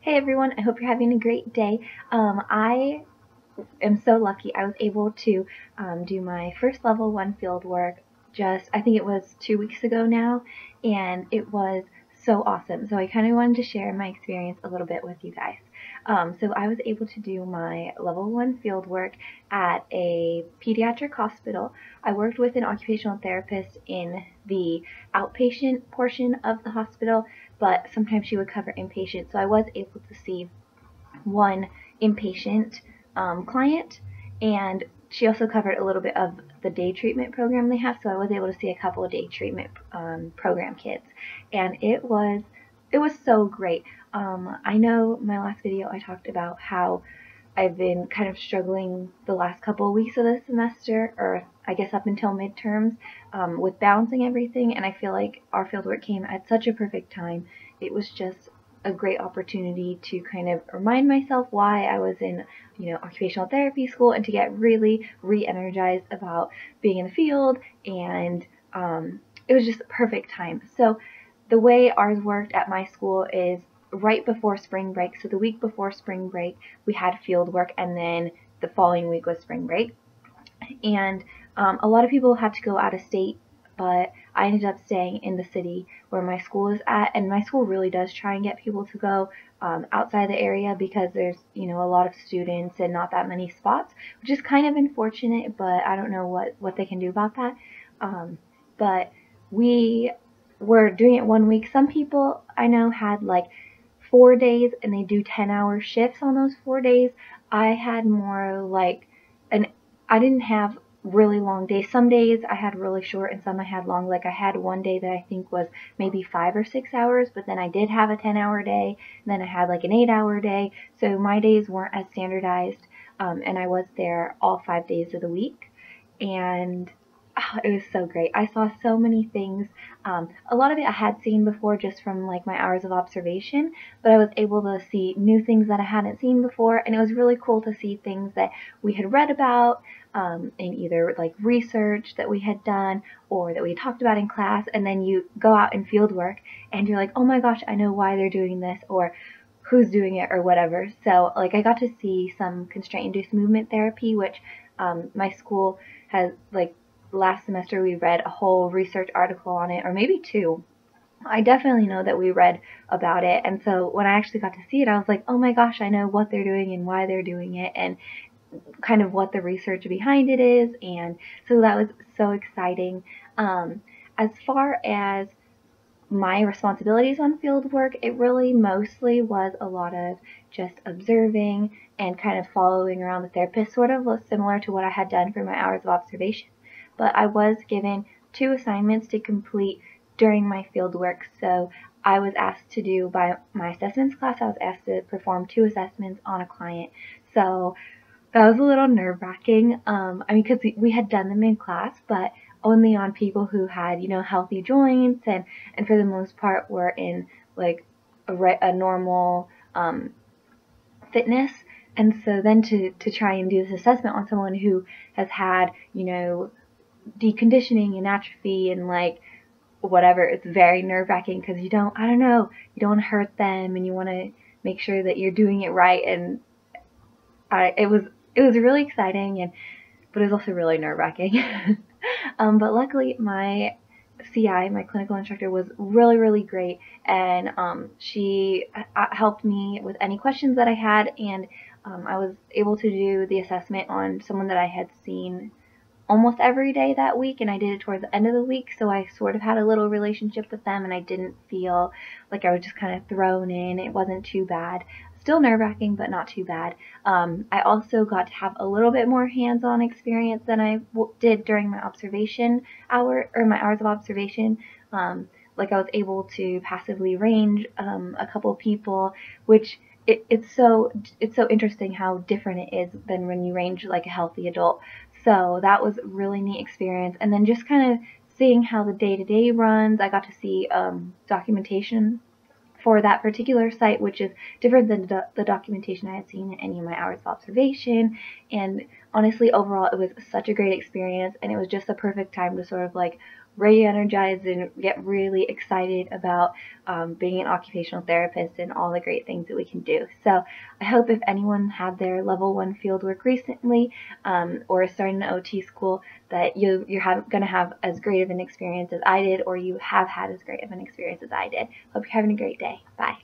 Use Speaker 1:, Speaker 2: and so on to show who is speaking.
Speaker 1: Hey everyone, I hope you're having a great day. I am so lucky I was able to do my first level 1 field work I think it was 2 weeks ago now, and it was so awesome. So I kind of wanted to share my experience a little bit with you guys. So I was able to do my level 1 field work at a pediatric hospital. I worked with an occupational therapist in the outpatient portion of the hospital, but sometimes she would cover inpatient, so I was able to see one inpatient client, and she also covered a little bit of the day treatment program they have, so I was able to see a couple of day treatment program kids, and it was so great. I know my last video I talked about how I've been kind of struggling the last couple of weeks of the semester, or I guess up until midterms, with balancing everything, and I feel like our fieldwork came at such a perfect time. It was just a great opportunity to kind of remind myself why I was in, occupational therapy school, and to get really re-energized about being in the field, and it was just a perfect time. So the way ours worked at my school is right before spring break. So the week before spring break, we had field work, and then the following week was spring break. And a lot of people had to go out of state, but I ended up staying in the city where my school is at, and my school really does try and get people to go outside the area because there's a lot of students and not that many spots, which is kind of unfortunate, but I don't know what they can do about that. But we were doing it one week. Some people I know had like 4 days, and they do 10-hour shifts on those 4 days. I had more like an I didn't have really long days. Some days I had really short, and some I had long. Like I had one day that I think was maybe 5 or 6 hours, but then I did have a 10-hour day, and then I had like an 8-hour day. So my days weren't as standardized, and I was there all 5 days of the week, and it was so great. I saw so many things. A lot of it I had seen before just from like my hours of observation, but I was able to see new things that I hadn't seen before, and it was really cool to see things that we had read about in either like research that we had done or that we talked about in class, and then you go out in field work and you're like, oh my gosh, I know why they're doing this, or who's doing it, or whatever. So like I got to see some constraint-induced movement therapy, which my school has like last semester we read a whole research article on it, or maybe two. I definitely know that we read about it, and so when I actually got to see it, I was like, oh my gosh, I know what they're doing and why they're doing it, and kind of what the research behind it is, and so that was so exciting. As far as my responsibilities on field work, it really mostly was a lot of just observing and kind of following around the therapist, sort of similar to what I had done for my hours of observation. But I was given 2 assignments to complete during my field work. So I was asked to do, by my assessments class, I was asked to perform 2 assessments on a client. So that was a little nerve-wracking. Because we had done them in class, but only on people who had, healthy joints, and for the most part were in like a normal fitness. And so then to try and do this assessment on someone who has had, deconditioning and atrophy and like whatever, it's very nerve-wracking because I don't know, you don't want to hurt them, and you want to make sure that you're doing it right. And it was really exciting, but it was also really nerve-wracking. But luckily my CI, my clinical instructor, was really, really great, and she helped me with any questions that I had, and I was able to do the assessment on someone that I had seen almost every day that week, and I did it towards the end of the week, so I sort of had a little relationship with them, and I didn't feel like I was just kind of thrown in. It wasn't too bad. Still nerve-wracking, but not too bad. I also got to have a little bit more hands-on experience than I did during my observation hour, or my hours of observation. Like I was able to passively range a couple people, which it's so interesting how different it is than when you range like a healthy adult. So that was a really neat experience. And then just kind of seeing how the day-to-day runs, I got to see documentation for that particular site, which is different than the documentation I had seen in any of my hours of observation. And honestly, overall, it was such a great experience, and it was just the perfect time to sort of like re-energized and get really excited about being an occupational therapist and all the great things that we can do. So I hope if anyone had their level 1 fieldwork recently or is starting an OT school, that you're going to have as great of an experience as I did, or you have had as great of an experience as I did. Hope you're having a great day. Bye.